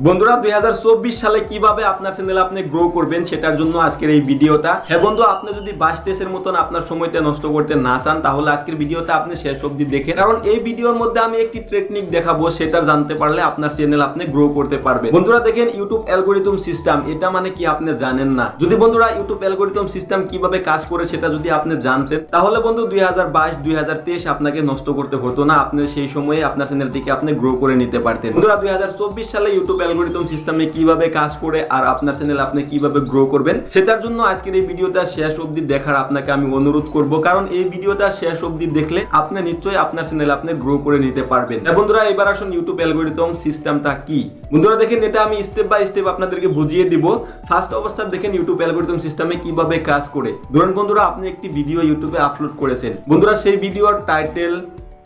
বন্ধুরা 2024 সালে কিভাবে আপনার চ্যানেল আপনি গ্রো করবেন সেটার জন্য আজকের এই ভিডিওটা। হ্যাঁ বন্ধু, আপনি যদি 22 মতন আপনার সময়টা নষ্ট করতে না চান তাহলে আজকের ভিডিওটা আপনি শেষ অবধি দেখেন, কারণ এই ভিডিওর মধ্যে আমি একটি টেকনিক দেখাবো, সেটা জানতে পারলে আপনার চ্যানেল আপনি গ্রো করতে পারবেন। বন্ধুরা দেখেন, ইউটিউব অ্যালগরিদম সিস্টেম এটা মানে কি আপনি জানেন না। যদি বন্ধুরা ইউটিউব অ্যালগরিদম সিস্টেম কিভাবে কাজ করে সেটা যদি আপনি জানতেন তাহলে বন্ধু 2022-2023 আপনাকে নষ্ট করতে হতো না, আপনি সেই সময়ে আপনার চ্যানেলটিকে আপনি গ্রো করে নিতে পারতেন। বন্ধুরা 2024 সালে ইউটিউব অ্যালগরিদম সিস্টেমে কিভাবে কাজ করে আর আপনার চ্যানেল আপনি কিভাবে গ্রো করবেন সেটার জন্য আজকের এই ভিডিওটা শেষ অবধি দেখার আপনাকে আমি অনুরোধ করব, কারণ এই ভিডিওটা শেষ অবধি দেখলে আপনি নিশ্চয়ই আপনার চ্যানেল আপনি গ্রো করে নিতে পারবেন। বন্ধুরা এবার আসুন ইউটিউব অ্যালগরিদম সিস্টেমটা কি। বন্ধুরা দেখেন, এটা আমি স্টেপ বাই স্টেপ আপনাদেরকে বুঝিয়ে দিব। ফার্স্ট অবস্থা দেখেন ইউটিউব অ্যালগরিদম সিস্টেমে কিভাবে কাজ করে। ধরুন বন্ধুরা আপনি একটি ভিডিও ইউটিউবে আপলোড করেছেন, বন্ধুরা সেই ভিডিওর টাইটেল,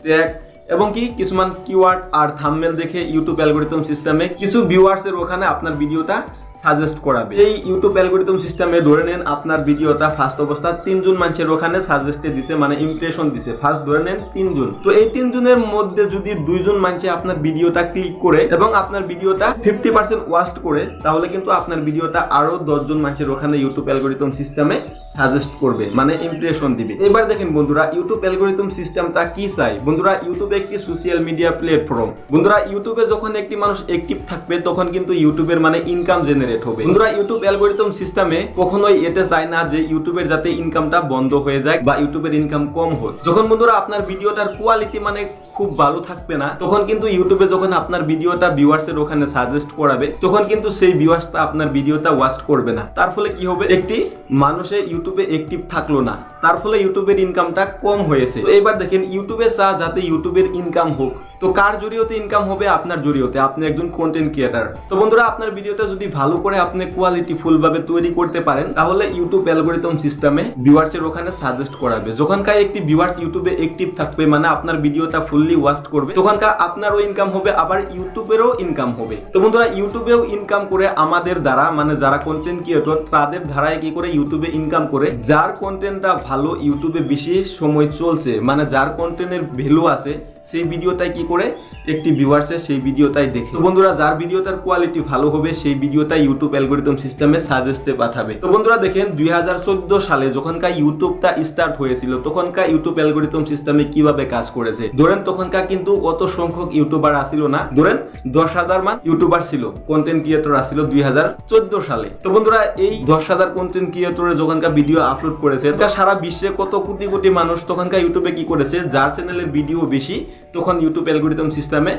ট্যাগ এবং কি কিছুমান কিওয়ার্ড আর থাম্বনেল দেখে ইউটিউব অ্যালগরিদম সিস্টেমে কিছু ভিউয়ার্সের ওখানে আপনার ভিডিওটা সাজেস্ট করাবে। এই ইউটিউব অ্যালগরিদম সিস্টেমে ধরে নেন আপনার ভিডিওটা ফার্স্ট অবস্থা 3 জন মানুষের ওখানে সাজেস্টে দিছে, মানে ইমপ্রেশন দিছে। ফার্স্ট ধরে নেন 3 জন, তো এই 3 জনের মধ্যে যদি 2 জন মানুষ আপনার ভিডিওটা ক্লিক করে এবং আপনার ভিডিওটা 50% ওয়াচ করে তাহলে কিন্তু আপনার ভিডিওটা আরো 10 জন মানুষের ওখানে ইউটিউব অ্যালগরিদম সিস্টেমে সাজেস্ট করবে, মানে ইমপ্রেশন দিবে। এবার দেখেন বন্ধুরা ইউটিউব অ্যালগরিদম সিস্টেমটা কি চাই। বন্ধুরা ইউটিউব একটি সোশ্যাল মিডিয়া প্ল্যাটফর্ম। বন্ধুরা ইউটিউবে যখন একটি মানুষ অ্যাক্টিভ থাকবে তখন কিন্তু ইউটিউবের মানে ইনকাম জেনারেট হবে। বন্ধুরা ইউটিউব অ্যালগরিদম সিস্টেমে কখনোই এটা চায় না যে ইউটিউবের যাতে ইনকামটা বন্ধ হয়ে যায় বা ইউটিউবের ইনকাম কম হয়। যখন বন্ধুরা আপনার ভিডিওটার কোয়ালিটি মানে খুব ভালো থাকবে না তখন কিন্তু ইউটিউবে যখন আপনার ভিডিওটা ভিউয়ার্সের ওখানে সাজেস্ট করাবে তখন কিন্তু সেই ভিউয়ার্সটা আপনার ভিডিওটা ওয়াচ করবে না। তার ফলে কি হবে, একটি মানুষে ইউটিউবে অ্যাক্টিভ থাকলো না, তার ফলে ইউটিউবের ইনকামটা কম হয়েছে। তো এবার দেখেন ইউটিউবে চায় যাতে ইউটিউবের ইনকাম হোক, তো কার জরিয়তে ইনকাম হবে? আপনার জরিয়তে। আপনি একজন কন্টেন্ট ক্রিয়েটার, তো বন্ধুরা আপনার ভিডিওটা যদি ভালো করে আপনি কোয়ালিটি ফুল ভাবে তৈরি করতে পারেন তাহলে ইউটিউব অ্যালগরিদম সিস্টেমে ভিউয়ার্সের ওখানে সাজেস্ট করাবে। যখনকার একটি ভিউয়ার্স ইউটিউবে অ্যাক্টিভ থাকবে মানে আপনার ভিডিওটা ফুললি ওয়াচ করবে তখনকার আপনারও ইনকাম হবে, আবার ইউটিউবেরও ইনকাম হবে। তো বন্ধুরা ইউটিউবেও ইনকাম করে আমাদের দ্বারা, মানে যারা কন্টেন্ট ক্রিয়েটর তাদের ধারায় কি করে ইউটিউবে ইনকাম করে, যার কন্টেন্টটা ভালো ইউটিউবে বেশি সময় চলছে, মানে যার কন্টেন্টের ভ্যালু আছে সেই ভিডিওটাই কি করে একটি ভিউয়ার্সের সেই ভিডিওটাই দেখে। তো বন্ধুরা যার ভিডিওটার কোয়ালিটি ভালো হবে সেই ভিডিওটা ইউটিউব অ্যালগরিদম সিস্টেমে সাজেস্টে পাঠাবে। তো বন্ধুরা দেখেন 2014 সালে যখনকার ইউটিউবটা স্টার্ট হয়েছিল তখনকার ইউটিউব অ্যালগরিদম সিস্টেমে কিভাবে কাজ করেছে। ধরেন তখনকার কিন্তু অত সংখ্যক ইউটিউবার আসিল না, ধরেন 10,000 মান ইউটিউবার ছিল, কন্টেন্ট ক্রিয়েটর আসিল 2014 সালে। তো বন্ধুরা এই 10,000 কন্টেন্ট ক্রিয়েটরের যখনকার ভিডিও আপলোড করেছে সারা বিশ্বে কত কোটি কোটি মানুষ তখনকার ইউটিউবে কি করেছে, যার চ্যানেলের ভিডিও বেশি তখন ইউটিউব অ্যালগরিদম সিস্টেমে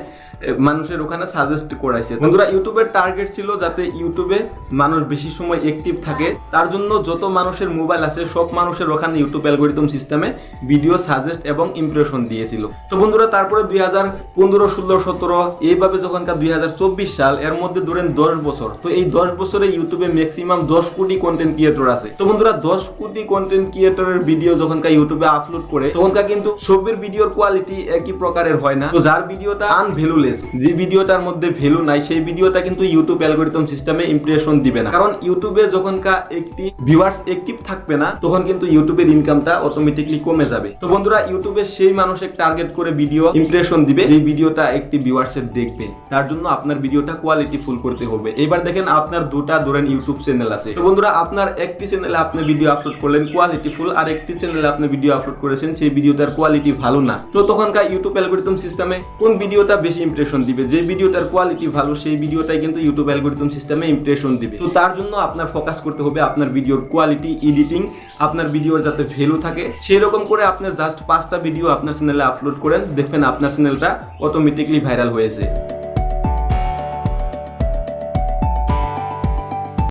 মানুষের ওখানে সাজেস্ট করাইছে। বন্ধুরা ইউটিউবের টার্গেট ছিল যাতে ইউটিউবে মানুষ বেশি সময় অ্যাক্টিভ থাকে, তার জন্য যত মানুষের মোবাইল আছে সব মানুষের ওখানে ইউটিউব অ্যালগরিদম সিস্টেমে ভিডিও সাজেস্ট এবং ইমপ্রেশন দিয়েছিল। তো বন্ধুরা তারপরে 2015, 16, 17 এইভাবে যখনকার 2024 সাল, এর মধ্যে ধরেন 10 বছর। তো এই 10 বছরে ইউটিউবে ম্যাক্সিমাম 10 কোটি কন্টেন্ট ক্রিয়েটর আছে। তো বন্ধুরা 10 কোটি কন্টেন্ট ক্রিয়েটরের ভিডিও যখনকার ইউটিউবে আপলোড করে তখনকার কিন্তু সবের ভিডিওর কোয়ালিটি একই প্রকারের হয় না। তো যার ভিডিওটা আনভ্যালুলেস, যে ভিডিওটার মধ্যে ভ্যালু নাই সেই ভিডিওটা কিন্তু ইউটিউব অ্যালগরিদম সিস্টেমে ইমপ্রেশন দিবে না, কারণ ইউটিউবে যখনকার একটি ভিউয়ার্স অ্যাক্টিভ থাকবে না তখন কিন্তু ইউটিউবের ইনকামটা অটোমেটিকলি কমে যাবে। তো বন্ধুরা ইউটিউবে সেই মানুষের টার্গেট করে ভিডিও ইমপ্রেশন দিবে যে ভিডিওটা একটি ভিউয়ার্সের দেখবে, তার জন্য আপনার ভিডিওটা কোয়ালিটি ফুল করতে হবে। এবার দেখেন আপনার দুটা ধরেন ইউটিউব চ্যানেল আছে। তো বন্ধুরা আপনার একটি চ্যানেলে আপনি ভিডিও আপলোড করলেন কোয়ালিটি ফুল, আর একটি চ্যানেলে আপনি ভিডিও আপলোড করেছেন সেই ভিডিওটার কোয়ালিটি ভালো না। তো তখনকার ইউটিউব অ্যালগরিদম সিস্টেমে কোন ভিডিওটা বেশি ইমপ্রেশন দিবে, যে ভিডিওটার কোয়ালিটি ভালো সেই ভিডিওটাই কিন্তু ইউটিউব অ্যালগরিদম সিস্টেমে ইমপ্রেশন দিবে। তো তার জন্য আপনার ফোকাস করতে হবে আপনার ভিডিওর কোয়ালিটি, এডিটিং, আপনার ভিডিওর যাতে ভ্যালু থাকে সেই রকম করে আপনি জাস্ট 5টা ভিডিও আপনার চ্যানেলে আপলোড করেন, দেখবেন আপনার চ্যানেলটা অটোমেটিকলি ভাইরাল হয়েছে।